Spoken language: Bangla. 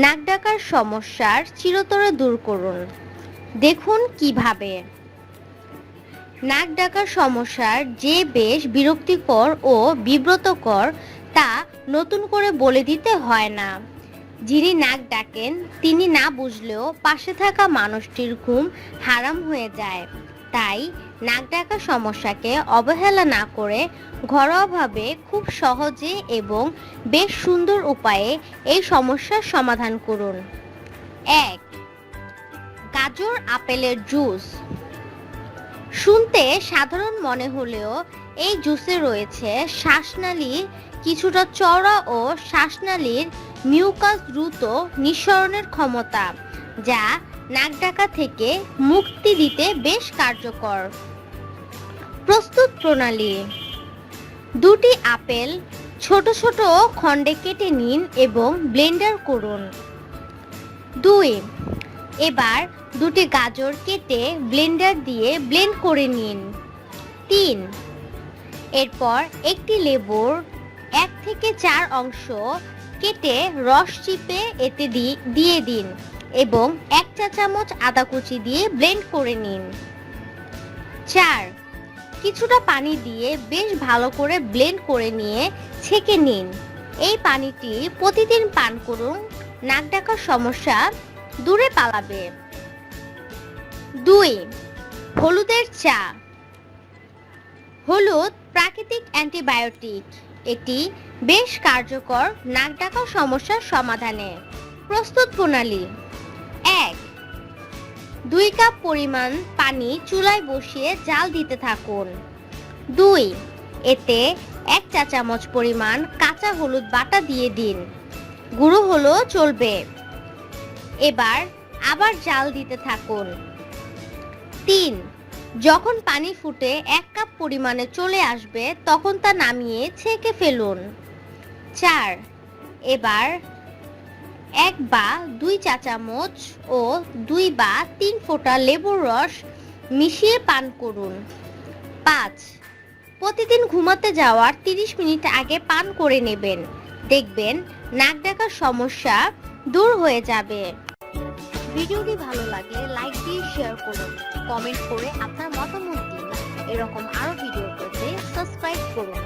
নাক ডাকার সমস্যার চিরতরে দূর করুন। দেখুন কিভাবে। নাক ডাকার সমস্যার যে বেশ বিরক্তিকর ও বিব্রতকর তা নতুন করে বলে দিতে হয় না। যিনি নাক ডাকেন তিনি না বুঝলেও পাশে থাকা মানুষটির ঘুম হারাম হয়ে যায়। তাই নাক ডাকার সমস্যাকে অবহেলা না করে ঘরোয়াভাবে খুব সহজে এবং বেশ সুন্দর উপায়ে এই সমস্যার সমাধান করুন। ১. গাজর আপেলের জুস। শুনতে সাধারণ মনে হলেও এই জুসে রয়েছে শ্বাসনালী কিছুটা চওড়া ও শ্বাসনালীর মিউকাস দ্রুত নিঃসরণের ক্ষমতা, যা নাক ডাকা থেকে মুক্তি দিতে বেশ কার্যকর। প্রস্তুত প্রণালী: 2টি আপেল ছোট ছোট খণ্ডে কেটে নিন এবং ব্লেন্ডার করুন। 2. এবার 2টি গাজর কেটে ব্লেন্ডার দিয়ে ব্লেন্ড করে নিন। 3. এরপর একটি লেবুর 1 থেকে 4 অংশ কেটে রস চিপে এতে দিয়ে দিন এবং 1 চা চামচ আদা কুচি দিয়ে ব্লেন্ড করে নিন। 4. কিছুটা পানি দিয়ে বেশ ভালো করে ব্লেন্ড করে নিয়ে ছেঁকে নিন। এই পানিটি প্রতিদিন পান করুন, নাক ডাকার সমস্যা দূরে পালাবে। 2. হলুদের চা। হলুদ প্রাকৃতিক অ্যান্টিবায়োটিক, এটি বেশ কার্যকর নাক ডাকার সমস্যার সমাধানে। প্রস্তুত প্রণালী: 1. 2 কাপ পরিমাণ পানি চুলায় বসিয়ে জাল দিতে থাকুন। 2. এতে 1 চা চামচ পরিমাণ কাঁচা হলুদ বাটা দিয়ে দিন, গুঁড়ো হলেও চলবে। এবার আবার জাল দিতে থাকুন। 3. যখন পানি ফুটে 1 কাপ পরিমাণে চলে আসবে তখন তা নামিয়ে ছেঁকে ফেলুন। 4. এবার 1 বা 2 চা চামচ ও 2 বা 3 ফোঁটা লেবুর রস মিশিয়ে পান করুন। 5. প্রতিদিন ঘুমাতে যাওয়ার 30 মিনিট আগে পান করে নেবেন, দেখবেন নাক ডাকার সমস্যা দূর হয়ে যাবে। ভিডিওটি ভালো লাগলে লাইক দিয়ে শেয়ার করুন, কমেন্ট করে আপনার মতামত দিন। এরকম আরো ভিডিও পেতে সাবস্ক্রাইব করুন।